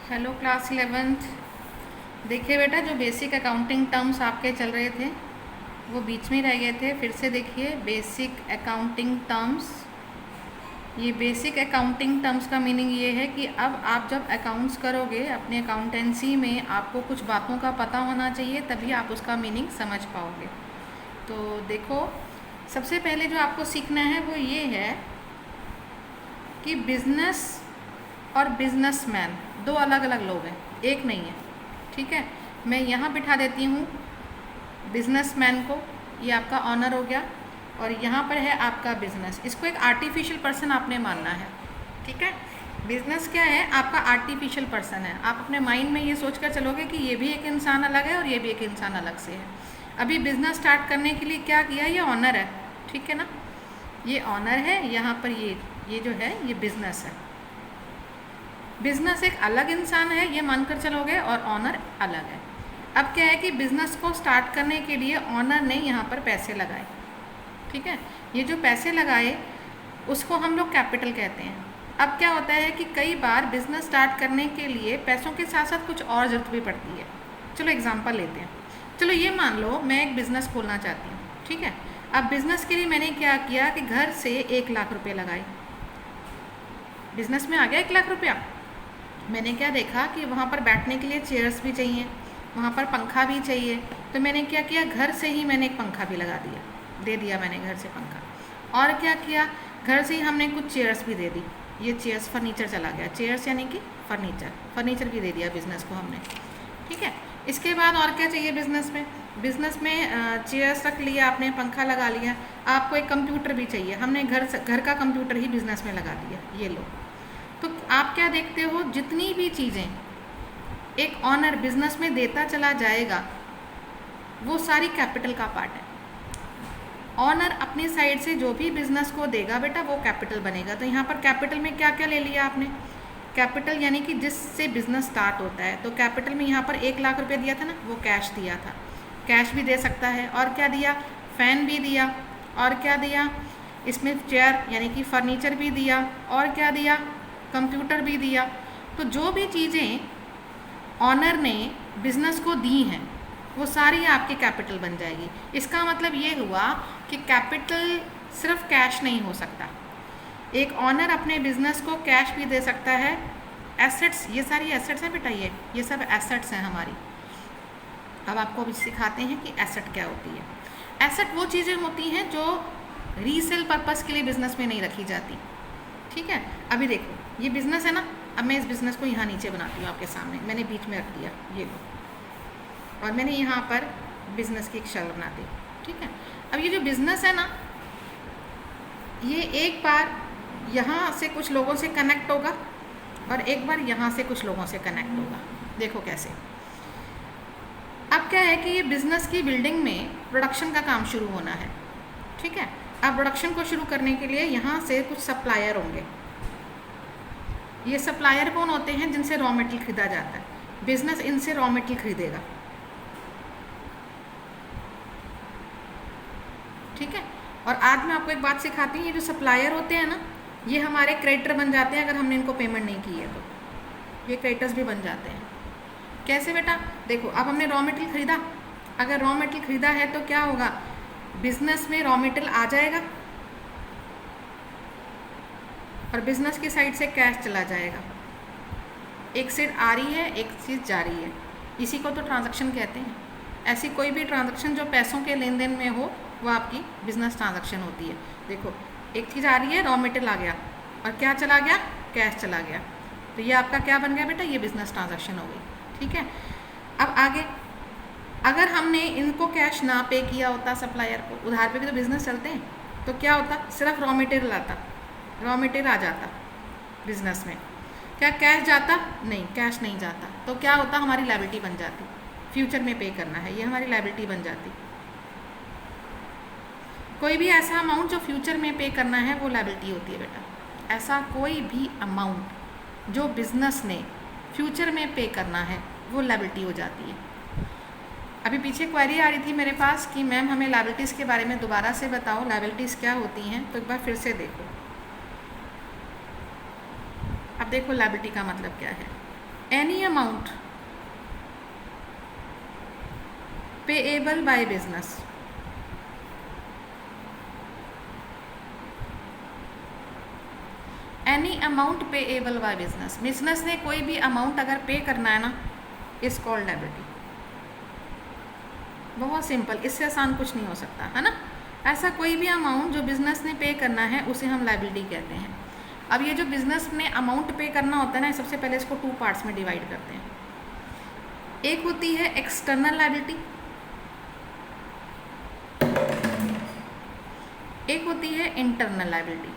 Hello class 11th। देखिए बेटा, जो बेसिक अकाउंटिंग टर्म्स आपके चल रहे थे वो बीच में रह गए थे। फिर से देखिए बेसिक अकाउंटिंग टर्म्स। ये बेसिक अकाउंटिंग टर्म्स का मीनिंग ये है कि अब आप जब अकाउंट्स करोगे अपने अकाउंटेंसी में, आपको कुछ बातों का पता होना चाहिए, तभी आप उसका मीनिंग समझ पाओगे। तो देखो, सबसे पहले जो आपको सीखना है वो ये है कि बिजनेस और बिजनेसमैन दो अलग अलग लोग हैं, एक नहीं है। ठीक है, मैं यहाँ बिठा देती हूँ बिजनेसमैन को, ये आपका ऑनर हो गया, और यहाँ पर है आपका बिजनेस। इसको एक आर्टिफिशियल पर्सन आपने मानना है। ठीक है, बिजनेस क्या है? आपका आर्टिफिशियल पर्सन है। आप अपने माइंड में ये सोच कर चलोगे कि ये भी एक इंसान अलग है और ये भी एक इंसान अलग से है। अभी बिजनेस स्टार्ट करने के लिए क्या किया? ये ऑनर है, ठीक है ना, ये ऑनर है। यहाँ पर ये जो है ये बिजनेस है। बिजनेस एक अलग इंसान है, ये मानकर चलोगे, और ऑनर अलग है। अब क्या है कि बिजनेस को स्टार्ट करने के लिए ऑनर ने यहाँ पर पैसे लगाए। ठीक है, ये जो पैसे लगाए उसको हम लोग कैपिटल कहते हैं। अब क्या होता है कि कई बार बिजनेस स्टार्ट करने के लिए पैसों के साथ साथ कुछ और ज़रूरत भी पड़ती है। चलो एग्जांपल लेते हैं। चलो ये मान लो मैं एक बिज़नेस खोलना चाहती हूँ। ठीक है, अब बिज़नेस के लिए मैंने क्या किया कि घर से 1 लाख रुपये लगाए। बिज़नेस में आ गया 1 लाख रुपया। मैंने क्या देखा कि वहाँ पर बैठने के लिए चेयर्स भी चाहिए, वहाँ पर पंखा भी चाहिए। तो मैंने क्या किया, घर से ही मैंने एक पंखा भी लगा दिया, दे दिया मैंने घर से पंखा। और क्या किया, घर से ही हमने कुछ चेयर्स भी दे दी। ये चेयर्स फर्नीचर चला गया, चेयर्स यानी कि फर्नीचर भी दे दिया बिज़नेस को हमने। ठीक है, इसके बाद और क्या चाहिए बिज़नेस में? बिज़नेस में चेयर्स रख लिया आपने, पंखा लगा लिया, आपको एक कंप्यूटर भी चाहिए, हमने घर का कंप्यूटर ही बिज़नेस में लगा दिया। ये लो। तो आप क्या देखते हो, जितनी भी चीज़ें एक ऑनर बिजनेस में देता चला जाएगा वो सारी कैपिटल का पार्ट है। ऑनर अपनी साइड से जो भी बिजनेस को देगा बेटा वो कैपिटल बनेगा। तो यहाँ पर कैपिटल में क्या क्या ले लिया आपने? कैपिटल यानी कि जिससे बिजनेस स्टार्ट होता है। तो कैपिटल में यहाँ पर 1 लाख रुपये दिया था ना, वो कैश दिया था। कैश भी दे सकता है। और क्या दिया? फैन भी दिया। और क्या दिया? इसमें चेयर यानी कि फर्नीचर भी दिया। और क्या दिया? कंप्यूटर भी दिया। तो जो भी चीज़ें ऑनर ने बिजनेस को दी हैं वो सारी आपके कैपिटल बन जाएगी। इसका मतलब ये हुआ कि कैपिटल सिर्फ कैश नहीं हो सकता। एक ऑनर अपने बिजनेस को कैश भी दे सकता है। एसेट्स, ये सारी एसेट्स हैं बेटा, ये सब एसेट्स हैं हमारी। अब आपको अभी सिखाते हैं कि एसेट क्या होती है। एसेट वो चीज़ें होती हैं जो रीसेल पर्पस के लिए बिजनेस में नहीं रखी जाती। ठीक है, अभी देखो ये बिज़नेस है ना, अब मैं इस बिज़नेस को यहाँ नीचे बनाती हूँ आपके सामने, मैंने बीच में रख दिया ये लो, और मैंने यहाँ पर बिज़नेस की एक शक्ल बना दी। ठीक है, अब ये जो बिज़नेस है ना, ये एक बार यहाँ से कुछ लोगों से कनेक्ट होगा और एक बार यहाँ से कुछ लोगों से कनेक्ट होगा। देखो कैसे। अब क्या है कि ये बिज़नेस की बिल्डिंग में प्रोडक्शन का काम शुरू होना है। ठीक है, अब प्रोडक्शन को शुरू करने के लिए यहाँ से कुछ सप्लायर होंगे। ये सप्लायर कौन होते हैं? जिनसे रॉ मटेरियल खरीदा जाता है। बिजनेस इनसे रॉ मटेरियल खरीदेगा। ठीक है, और आज मैं आपको एक बात सिखाती हूँ। ये जो सप्लायर होते हैं ना, ये हमारे क्रेडिटर बन जाते हैं अगर हमने इनको पेमेंट नहीं की है तो। ये क्रेडिटर्स भी बन जाते हैं। कैसे बेटा? देखो, अब हमने रॉ मटेरियल खरीदा। अगर रॉ मटेरियल खरीदा है तो क्या होगा, बिजनेस में रॉ मटेरियल आ जाएगा और बिजनेस की साइड से कैश चला जाएगा। एक साइड आ रही है, एक चीज़ जा रही है। इसी को तो ट्रांजैक्शन कहते हैं। ऐसी कोई भी ट्रांजैक्शन जो पैसों के लेन देन में हो वो आपकी बिजनेस ट्रांजैक्शन होती है। देखो, एक चीज़ आ रही है, रॉ मटेरियल आ गया, और क्या चला गया? कैश चला गया। तो ये आपका क्या बन गया बेटा? ये बिजनेस ट्रांजैक्शन हो गई। ठीक है, अब आगे, अगर हमने इनको कैश ना पे किया होता सप्लायर को, उधार पे भी तो बिजनेस चलते हैं, तो क्या होता? सिर्फ रॉ मटेरियल आता, रॉ मटेरियल आ जाता बिजनेस में। क्या कैश जाता? नहीं, कैश नहीं जाता। तो क्या होता? हमारी लायबिलिटी बन जाती। फ्यूचर में पे करना है, ये हमारी लायबिलिटी बन जाती। कोई भी ऐसा अमाउंट जो फ्यूचर में पे करना है वो लायबिलिटी होती है बेटा। ऐसा कोई भी अमाउंट जो बिजनेस ने फ्यूचर में पे करना है वो लायबिलिटी हो जाती है। अभी पीछे क्वेरी आ रही थी मेरे पास कि मैम हमें लायबिलिटीज़ के बारे में दोबारा से बताओ, लायबिलिटीज़ क्या होती हैं। तो एक बार फिर से देखो। अब देखो लायबिलिटी का मतलब क्या है। Any amount payable by business, any amount payable by business, business ने कोई भी अमाउंट अगर पे करना है ना, इज कॉल्ड लायबिलिटी। बहुत सिंपल, इससे आसान कुछ नहीं हो सकता, है ना। ऐसा कोई भी अमाउंट जो बिजनेस ने पे करना है उसे हम लायबिलिटी कहते हैं। अब ये जो बिजनेस ने अमाउंट पे करना होता है ना, सबसे पहले इसको 2 पार्ट्स में डिवाइड करते हैं। एक होती है एक्सटर्नल लायबिलिटी, एक होती है इंटरनल लायबिलिटी।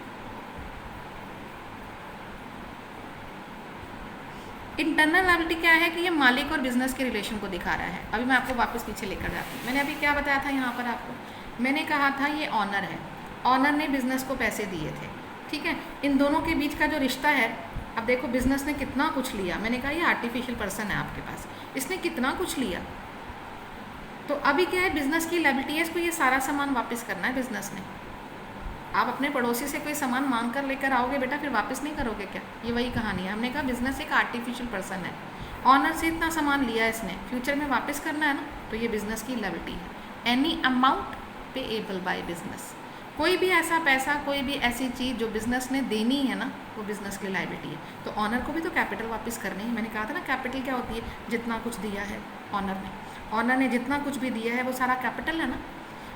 इंटरनल लायबिलिटी क्या है कि ये मालिक और बिजनेस के रिलेशन को दिखा रहा है। अभी मैं आपको वापस पीछे लेकर जाती हूँ। मैंने अभी क्या बताया था यहाँ पर आपको, मैंने कहा था ये ऑनर है, ऑनर ने बिजनेस को पैसे दिए थे, ठीक है। इन दोनों के बीच का जो रिश्ता है, अब देखो बिजनेस ने कितना कुछ लिया, मैंने कहा ये आर्टिफिशियल पर्सन है आपके पास, इसने कितना कुछ लिया। तो अभी क्या है, बिजनेस की लायबिलिटी है, इसको ये सारा सामान वापस करना है बिजनेस ने। आप अपने पड़ोसी से कोई सामान मांग कर लेकर आओगे बेटा, फिर वापस नहीं करोगे क्या? ये वही कहानी है। हमने कहा बिजनेस एक आर्टिफिशियल पर्सन है, ऑनर से इतना सामान लिया इसने, फ्यूचर में वापस करना है ना, तो ये बिजनेस की लायबिलिटी है। Any amount payable by business, कोई भी ऐसा पैसा, कोई भी ऐसी चीज़ जो बिजनेस ने देनी है ना, वो बिजनेस की लायबिलिटी है। तो ऑनर को भी तो कैपिटल वापस करनी है। मैंने कहा था ना, कैपिटल क्या होती है, जितना कुछ दिया है ऑनर ने जितना कुछ भी दिया है वो सारा कैपिटल है ना।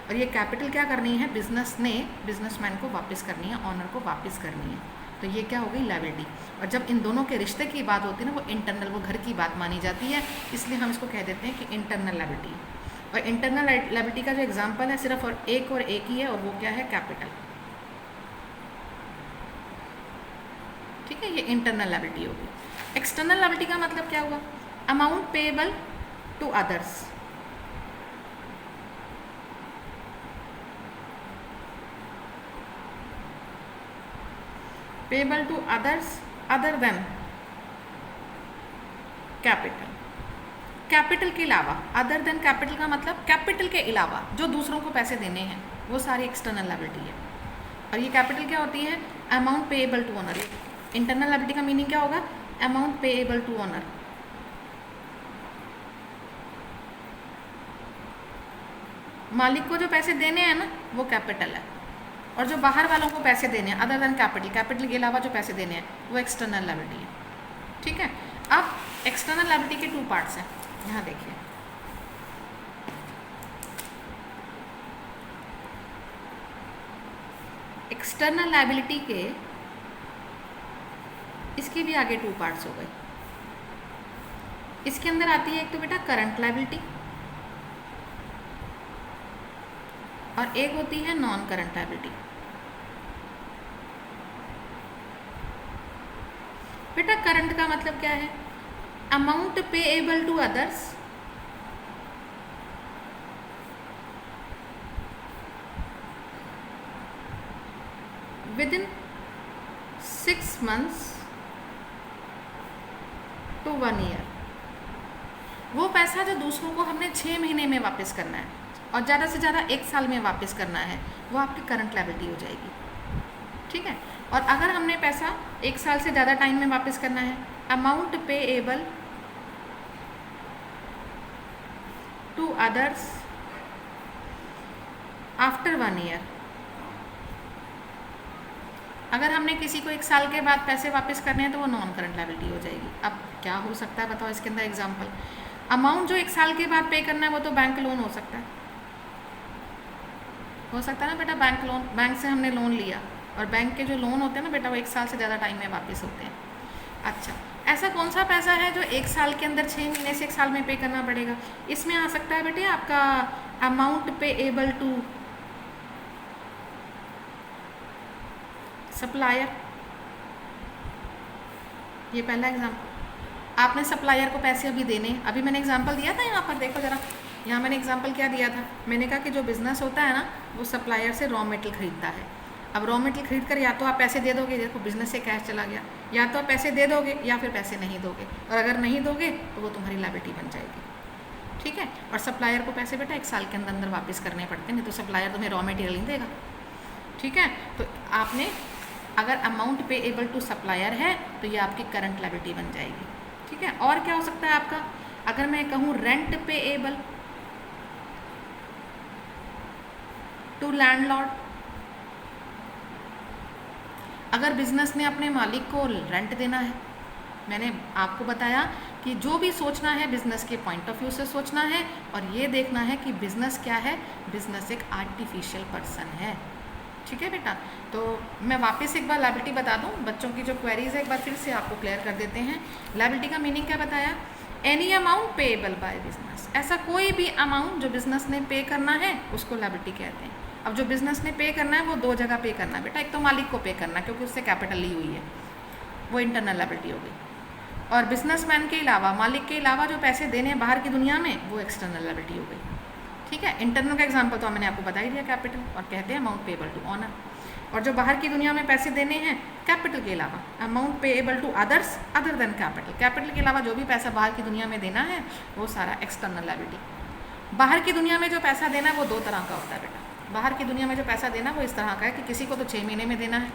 और ये कैपिटल क्या करनी है, बिजनेस ने बिजनेसमैन को वापस करनी है, ऑनर को वापस करनी है। तो ये क्या हो गई, लायबिलिटी। और जब इन दोनों के रिश्ते की बात होती है ना, वो इंटरनल, वो घर की बात मानी जाती है, इसलिए हम इसको कह देते हैं कि इंटरनल लायबिलिटी। और इंटरनल लायबिलिटी का जो एग्जाम्पल है सिर्फ और एक ही है, और वो क्या है, कैपिटल। ठीक है, ये इंटरनल लायबिलिटी होगी। एक्सटर्नल लायबिलिटी का मतलब क्या हुआ, amount payable to others, payable to others other than capital. Capital के अलावा, अदर देन कैपिटल का मतलब कैपिटल के अलावा जो दूसरों को पैसे देने हैं, वो सारी एक्सटर्नल लायबिलिटी है। और ये कैपिटल क्या होती है, amount payable to owner. Internal liability का मीनिंग क्या होगा, अमाउंट पेएबल टू ओनर। मालिक को जो पैसे देने हैं ना, वो कैपिटल है, और जो बाहर वालों को पैसे देने हैं अदर देन कैपिटल, कैपिटल के अलावा जो पैसे देने हैं, वो एक्सटर्नल लायबिलिटी है। ठीक है, अब एक्सटर्नल लायबिलिटी के 2 पार्ट्स हैं, यहाँ देखिए। एक्सटर्नल लायबिलिटी के इसके भी आगे 2 पार्ट्स हो गए। इसके अंदर आती है एक तो बेटा करंट लायबिलिटी, और एक होती है नॉन करंट लायबिलिटी। बेटा करंट का मतलब क्या है, amount payable to others within 6 months to 1 year। वो पैसा जो दूसरों को हमने 6 महीने में वापस करना है और ज़्यादा से ज़्यादा 1 साल में वापस करना है, वो आपकी करंट लायबिलिटी हो जाएगी। ठीक है, और अगर हमने पैसा 1 साल से ज़्यादा टाइम में वापस करना है, amount payable to others after 1 year। अगर हमने किसी को 1 साल के बाद पैसे वापस करने हैं तो वो नॉन करंट लायबिलिटी हो जाएगी। अब क्या हो सकता है बताओ इसके अंदर एग्जांपल। अमाउंट जो 1 साल के बाद पे करना है वो तो बैंक लोन हो सकता है ना बेटा, बैंक लोन, बैंक से हमने लोन लिया, और बैंक के जो लोन होते हैं ना बेटा, वो 1 साल से ज़्यादा टाइम में वापस होते हैं। अच्छा, ऐसा कौन सा पैसा है जो 1 साल के अंदर 6 महीने से 1 साल में पे करना पड़ेगा? इसमें आ सकता है बेटे आपका अमाउंट पेएबल टू सप्लायर। ये पहला एग्जाम्पल, आपने सप्लायर को पैसे अभी देने, अभी मैंने एग्जाम्पल दिया था यहाँ पर, देखो ज़रा, यहाँ मैंने एग्जाम्पल क्या दिया था, मैंने कहा कि जो बिज़नेस होता है ना, वो सप्लायर से रॉ मटेरियल खरीदता है। अब रॉ मटेरियल खरीद कर या तो आप पैसे दे दोगे, देखो बिजनेस से कैश चला गया, या तो आप पैसे दे दोगे या फिर पैसे नहीं दोगे, और अगर नहीं दोगे तो वो तुम्हारी लायबिलिटी बन जाएगी। ठीक है, और सप्लायर को पैसे बेटा 1 साल के अंदर अंदर वापस करने पड़ते हैं, नहीं तो सप्लायर तुम्हें रॉ मटेरियल नहीं देगा। ठीक है, तो आपने अगर अमाउंट पेएबल टू सप्लायर है तो ये आपकी करंट लायबिलिटी बन जाएगी। ठीक है। और क्या हो सकता है आपका, अगर मैं कहूँ रेंट पेएबल टू लैंडलॉर्ड, अगर बिजनेस ने अपने मालिक को रेंट देना है, मैंने आपको बताया कि जो भी सोचना है बिजनेस के पॉइंट ऑफ व्यू से सोचना है, और ये देखना है कि बिजनेस क्या है, बिजनेस एक आर्टिफिशियल पर्सन है। ठीक है बेटा, तो मैं वापस एक बार लायबिलिटी बता दूं, बच्चों की जो क्वेरीज है एक बार फिर से आपको क्लियर कर देते हैं। लायबिलिटी का मीनिंग क्या बताया, any amount payable by business, ऐसा कोई भी अमाउंट जो बिजनेस ने पे करना है उसको लायबिलिटी कहते हैं। अब जो बिजनेस ने पे करना है वो दो जगह पे करना है बेटा, एक तो मालिक को पे करना है क्योंकि उससे कैपिटल ली हुई है, वो इंटरनल लायबिलिटी हो गई, और बिजनेसमैन के अलावा, मालिक के अलावा जो पैसे देने हैं बाहर की दुनिया में, वो एक्सटर्नल लायबिलिटी हो गई। ठीक है, इंटरनल का एग्जांपल तो मैंने आपको बता ही दिया, कैपिटल, और कहते हैं अमाउंट पेएबल टू ऑनर। और जो बाहर की दुनिया में पैसे देने हैं कैपिटल के अलावा, amount payable to others other than capital, capital के अलावा जो भी पैसा बाहर की दुनिया में देना है वो सारा एक्सटर्नल लायबिलिटी। बाहर की दुनिया में जो पैसा देना है वो दो तरह का होता है बेटा। बाहर की दुनिया में जो पैसा देना वो इस तरह का है कि किसी को तो 6 महीने में देना है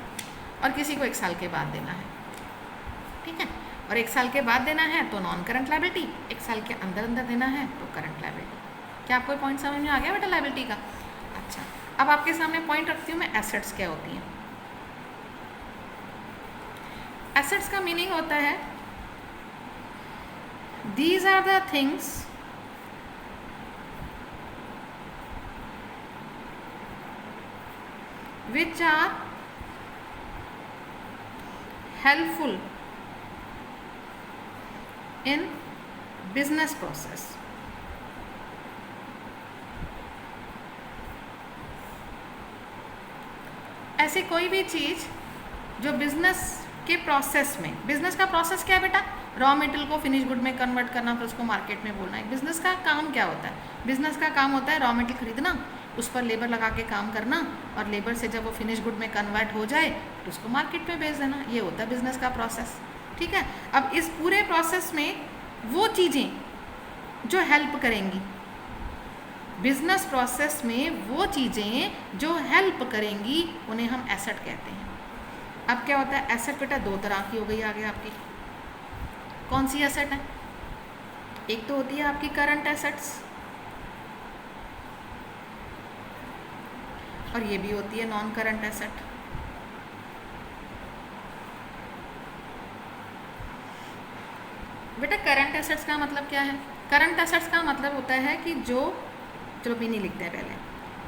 और किसी को 1 साल के बाद देना है। ठीक है, और 1 साल के बाद देना है तो नॉन करंट लायबिलिटी, 1 साल के अंदर अंदर देना है तो करंट लायबिलिटी। क्या आपको पॉइंट समझ में आ गया बेटा लायबिलिटी का? अच्छा, अब आपके सामने पॉइंट रखती हूँ मैं, एसेट्स क्या होती हैं। एसेट्स का मीनिंग होता है these are the things which are helpful in business process। ऐसी कोई भी चीज़ जो बिजनेस के प्रोसेस में, बिजनेस का प्रोसेस क्या है बेटा, रॉ मटेरियल को फिनिश गुड में कन्वर्ट करना, फिर उसको मार्केट में बोलना है। बिजनेस का काम क्या होता है, बिजनेस का काम होता है रॉ मटेरियल खरीदना, उस पर लेबर लगा के काम करना, और लेबर से जब वो फिनिश गुड में कन्वर्ट हो जाए तो उसको मार्केट में बेच देना, ये होता है बिजनेस का प्रोसेस। ठीक है, अब इस पूरे प्रोसेस में वो चीज़ें जो हेल्प करेंगी, बिजनेस प्रोसेस में वो चीज़ें जो हेल्प करेंगी उन्हें हम एसेट कहते हैं। अब क्या होता है, एसेट बेटा दो तरह की हो गई आगे आपकी। कौन सी एसेट है, एक तो होती है आपकी करंट एसेट्स, और ये भी होती है नॉन करंट एसेट। बेटा करंट एसेट्स का मतलब क्या है, करंट एसेट्स का मतलब होता है कि जो, चलो भी नहीं लिखते हैं पहले,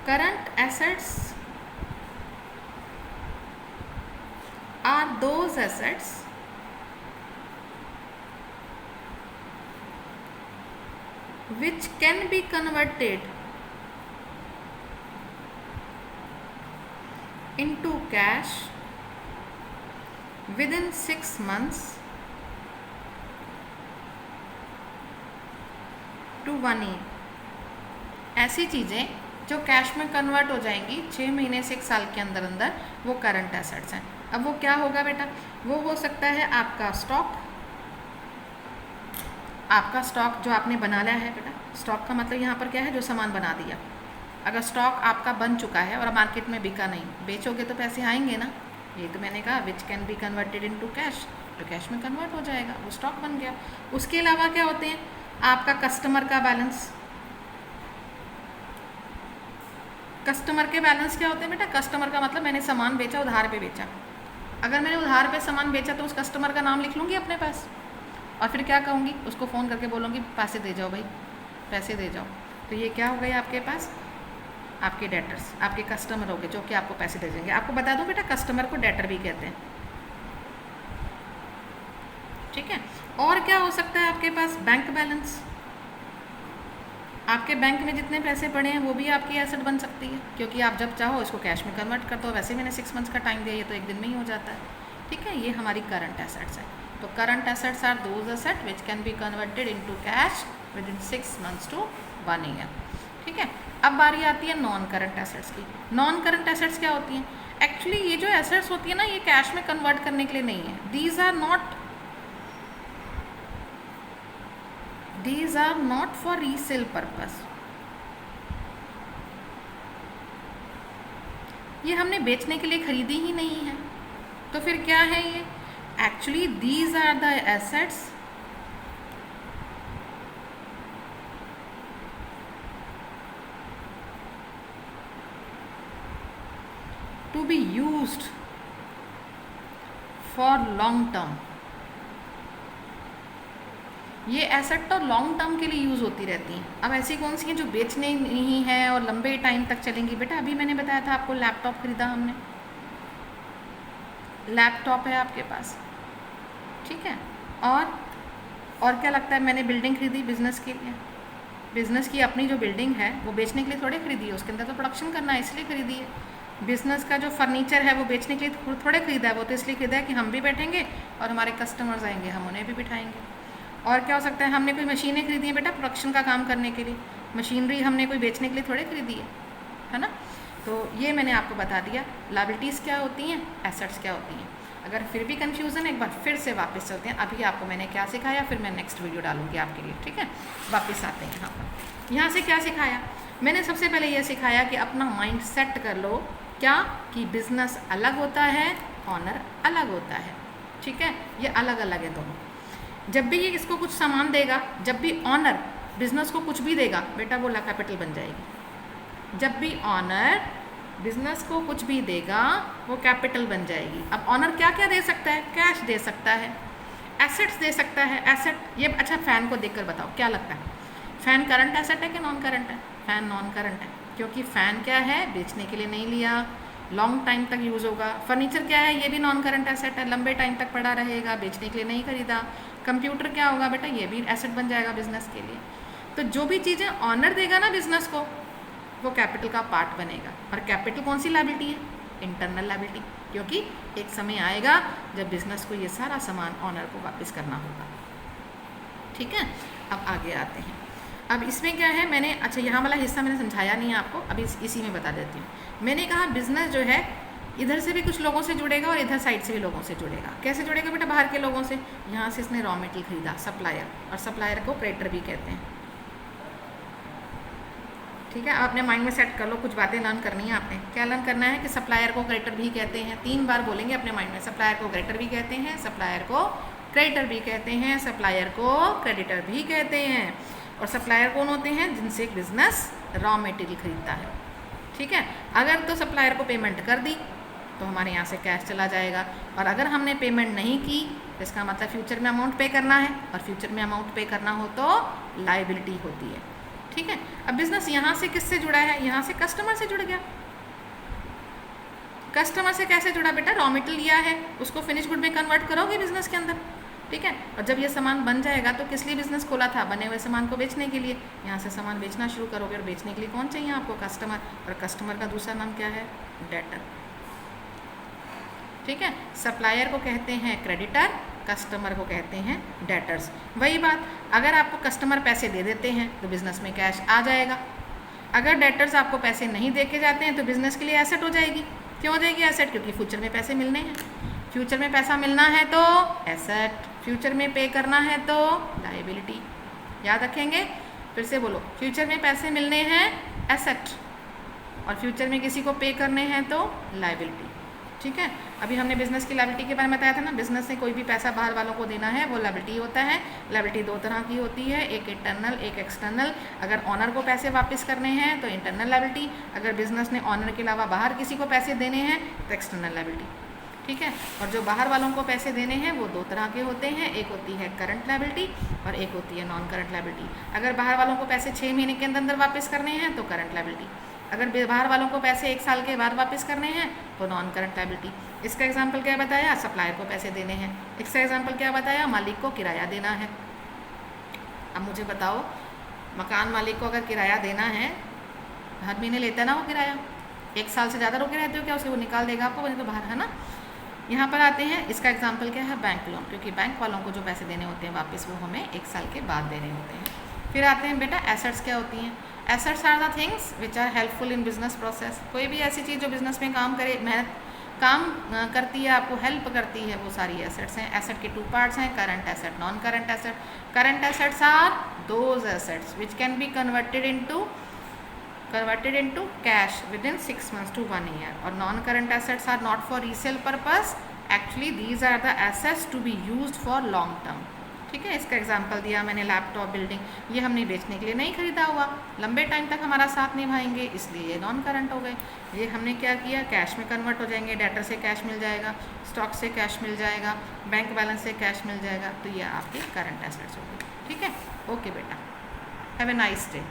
current assets are those assets which can be converted into cash within 6 months to 1 year। ऐसी चीज़ें जो कैश में कन्वर्ट हो जाएंगी 6 महीने से 1 साल के अंदर अंदर, वो करंट एसेट्स हैं। अब वो क्या होगा बेटा, वो हो सकता है आपका स्टॉक, आपका स्टॉक जो आपने बना लिया है बेटा। स्टॉक का मतलब यहाँ पर क्या है, जो सामान बना दिया। अगर स्टॉक आपका बन चुका है और मार्केट में बिका नहीं, बेचोगे तो पैसे आएंगे ना, ये तो मैंने कहा विच can be converted into cash, तो कैश में कन्वर्ट हो जाएगा, वो स्टॉक बन गया। उसके अलावा क्या होते हैं, आपका कस्टमर का बैलेंस। कस्टमर के बैलेंस क्या होते हैं बेटा, कस्टमर का मतलब मैंने सामान बेचा, उधार पे बेचा। अगर मैंने उधार पे सामान बेचा तो उस कस्टमर का नाम लिख लूँगी अपने पास, और फिर क्या कहूँगी, उसको फ़ोन करके बोलूँगी पैसे दे जाओ भाई, पैसे दे जाओ। तो ये क्या हो गए आपके पास, आपके डेटर्स, आपके कस्टमर हो गए जो कि आपको पैसे दे देंगे। आपको बता दूँ बेटा, कस्टमर को डेटर भी कहते हैं। ठीक है, और क्या हो सकता है आपके पास, बैंक बैलेंस। आपके बैंक में जितने पैसे पड़े हैं वो भी आपकी एसेट बन सकती है, क्योंकि आप जब चाहो इसको कैश में कन्वर्ट कर दो। वैसे मैंने 6 मंथ्स का टाइम दिया, ये तो 1 दिन में ही हो जाता है। ठीक है, ये हमारी करंट एसेट्स है। तो current assets are those asset which can be converted into cash within 6 months to 1 year. ठीक है, अब बारी आती है नॉन करंट एसेट्स की। नॉन करंट एसेट्स क्या होती हैं, एक्चुअली ये जो एसेट्स होती है ना, ये कैश में कन्वर्ट करने के लिए नहीं है। These are not for resale purpose. ये हमने बेचने के लिए खरीदी ही नहीं है, तो फिर क्या है ये, actually these are the assets to be used for long term. ये एसेट तो लॉन्ग टर्म के लिए यूज़ होती रहती हैं। अब ऐसी कौन सी हैं जो बेचने नहीं है और लंबे टाइम तक चलेंगी? बेटा अभी मैंने बताया था आपको, लैपटॉप खरीदा हमने, लैपटॉप है आपके पास, ठीक है। और क्या लगता है, मैंने बिल्डिंग खरीदी बिजनेस के लिए। बिजनेस की अपनी जो बिल्डिंग है वो बेचने के लिए थोड़े खरीदी है, उसके अंदर तो प्रोडक्शन करना है इसलिए खरीदी है। बिजनेस का जो फर्नीचर है वो बेचने के लिए थोड़े खरीदा है, वो तो इसलिए खरीदा है कि हम भी बैठेंगे और हमारे कस्टमर्स आएंगे, हम उन्हें भी बिठाएंगे। और क्या हो सकता है, हमने कोई मशीनें खरीदी हैं बेटा प्रोडक्शन का काम करने के लिए, मशीनरी हमने कोई बेचने के लिए थोड़े खरीदी है ना। तो ये मैंने आपको बता दिया लायबिलिटीज़ क्या होती हैं, एसेट्स क्या होती हैं। अगर फिर भी कन्फ्यूज़न है, एक बार फिर से वापस चलते हैं। अभी आपको मैंने क्या सिखाया, फिर मैं नेक्स्ट वीडियो डालूंगी आपके लिए, ठीक है। वापस आते हैं यहाँ पर। यहाँ से क्या सिखाया मैंने? सबसे पहले ये सिखाया कि अपना माइंड सेट कर लो, क्या कि बिजनेस अलग होता है, ऑनर अलग होता है, ठीक है। ये अलग अलग है दोनों। जब भी ये इसको कुछ सामान देगा, जब भी ऑनर बिजनेस को कुछ भी देगा बेटा, वो ला कैपिटल बन जाएगी। जब भी ऑनर बिजनेस को कुछ भी देगा वो कैपिटल बन जाएगी। अब ऑनर क्या क्या दे सकता है? कैश दे सकता है, एसेट्स दे सकता है। एसेट ये, अच्छा फैन को देखकर बताओ क्या लगता है, फैन करंट एसेट है कि नॉन करंट है? फैन नॉन करंट है, क्योंकि फैन क्या है, बेचने के लिए नहीं लिया, लॉन्ग टाइम तक यूज़ होगा। फर्नीचर क्या है, ये भी नॉन करंट एसेट है, लंबे टाइम तक पड़ा रहेगा, बेचने के लिए नहीं खरीदा। कंप्यूटर क्या होगा बेटा, ये भी एसेट बन जाएगा बिजनेस के लिए। तो जो भी चीज़ें ऑनर देगा ना बिजनेस को, वो कैपिटल का पार्ट बनेगा। और कैपिटल कौन सी लायबिलिटी है? इंटरनल लायबिलिटी, क्योंकि एक समय आएगा जब बिजनेस को ये सारा सामान ऑनर को वापस करना होगा, ठीक है। अब आगे आते हैं। अब इसमें क्या है, मैंने अच्छा यहाँ वाला हिस्सा मैंने समझाया नहीं है आपको, अभी इसी में बता देती हूँ। मैंने कहा बिजनेस जो है इधर से भी कुछ लोगों से जुड़ेगा और इधर साइड से भी लोगों से जुड़ेगा। कैसे जुड़ेगा बेटा? बाहर के लोगों से। यहाँ से इसने रॉ मटेरियल खरीदा, सप्लायर, और सप्लायर को क्रेडिटर भी कहते हैं, ठीक है। आप अपने माइंड में सेट कर लो, कुछ बातें लर्न करनी है आपने। क्या लर्न करना है कि सप्लायर को क्रेडिटर भी कहते हैं, 3 बार बोलेंगे अपने माइंड में। सप्लायर को क्रेडिटर भी कहते हैं, सप्लायर को क्रेडिटर भी कहते हैं, सप्लायर को क्रेडिटर भी कहते हैं। और सप्लायर कौन होते हैं? जिनसे एक बिजनेस रॉ मटेरियल खरीदता है, ठीक है। अगर तो सप्लायर को पेमेंट कर दी तो हमारे यहाँ से कैश चला जाएगा, और अगर हमने पेमेंट नहीं की तो इसका मतलब फ्यूचर में अमाउंट पे करना है, और फ्यूचर में अमाउंट पे करना हो तो लायबिलिटी होती है, ठीक है। अब बिजनेस यहाँ से किससे जुड़ा है? यहाँ से कस्टमर से जुड़ गया। कस्टमर से कैसे जुड़ा बेटा? रॉ मटेरियल लिया है, उसको फिनिश गुड में कन्वर्ट करोगे बिजनेस के अंदर, ठीक है। और जब ये सामान बन जाएगा तो किस लिए बिजनेस खोला था? बने हुए सामान को बेचने के लिए। यहाँ से सामान बेचना शुरू करोगे, और बेचने के लिए कौन चाहिए आपको? कस्टमर। और कस्टमर का दूसरा नाम क्या है? डेटर, ठीक है। सप्लायर को कहते हैं क्रेडिटर, कस्टमर को कहते हैं डेटर्स। वही बात, अगर आपको कस्टमर पैसे दे देते हैं तो बिजनेस में कैश आ जाएगा। अगर डेटर्स आपको पैसे नहीं दे के जाते हैं तो बिजनेस के लिए एसेट हो जाएगी। क्यों हो जाएगी एसेट? क्योंकि फ्यूचर में पैसे मिलने हैं। फ्यूचर में पैसा मिलना है तो एसेट, फ्यूचर में पे करना है तो लायबिलिटी। याद रखेंगे, फिर से बोलो, फ्यूचर में पैसे मिलने हैं एसेट, और फ्यूचर में किसी को पे करने हैं तो लायबिलिटी, ठीक है। अभी हमने बिजनेस की लायबिलिटी के बारे में बताया था ना, बिजनेस से कोई भी पैसा बाहर वालों को देना है वो लायबिलिटी होता है। लायबिलिटी 2 तरह की होती है, एक इंटरनल, एक एक्सटर्नल। अगर ऑनर को पैसे वापस करने हैं तो इंटरनल लायबिलिटी, अगर बिजनेस ने ऑनर के अलावा बाहर किसी को पैसे देने हैं तो एक्सटर्नल लायबिलिटी, ठीक है। और जो बाहर वालों को पैसे देने हैं वो 2 तरह के होते हैं, एक होती है करंट लायबिलिटी और एक होती है नॉन करंट लायबिलिटी। अगर बाहर वालों को पैसे 6 महीने के अंदर वापस करने हैं तो करंट लायबिलिटी, अगर बाहर वालों को पैसे 1 साल के बाद वापस करने हैं तो नॉन करंट लायबिलिटी। इसका एग्जांपल क्या बताया? सप्लायर को पैसे देने हैं। इसका एग्जांपल क्या बताया? मालिक को किराया देना है। अब मुझे बताओ, मकान मालिक को अगर किराया देना है, हर महीने लेता है ना वो किराया, 1 साल से ज़्यादा रुके रहते हो क्या उसे? वो निकाल देगा आपको, वहीं तो बाहर, है ना। यहाँ पर आते हैं, इसका एग्जाम्पल क्या है? बैंक लोन, क्योंकि बैंक वालों को जो पैसे देने होते हैं वापस वो हमें 1 साल के बाद देने होते हैं। फिर आते हैं बेटा एसेट्स क्या होती हैं? Assets are the things which are helpful in business process. कोई भी ऐसी चीज़ जो बिजनेस में काम करे, मेहनत काम करती है, आपको हेल्प करती है, वो सारी एसेट्स हैं। एसेट के 2 पार्ट्स हैं, current asset, non current asset. Current assets are those assets which can be converted into cash within 6 months to 1 year, और non current assets are not for resale purpose, actually these are the assets to be used for long term. ठीक है, इसका example दिया मैंने laptop, building, ये हमने बेचने के लिए नहीं खरीदा हुआ, लंबे टाइम तक हमारा साथ निभाएंगे, इसलिए ये नॉन करंट हो गए। ये हमने क्या किया, कैश में कन्वर्ट हो जाएंगे, डेटर से कैश मिल जाएगा, स्टॉक से कैश मिल जाएगा, बैंक बैलेंस से कैश मिल जाएगा, तो ये आपके करंट एसेट्स हो गए। ठीक है, ओके बेटा, हैव ए नाइस डे।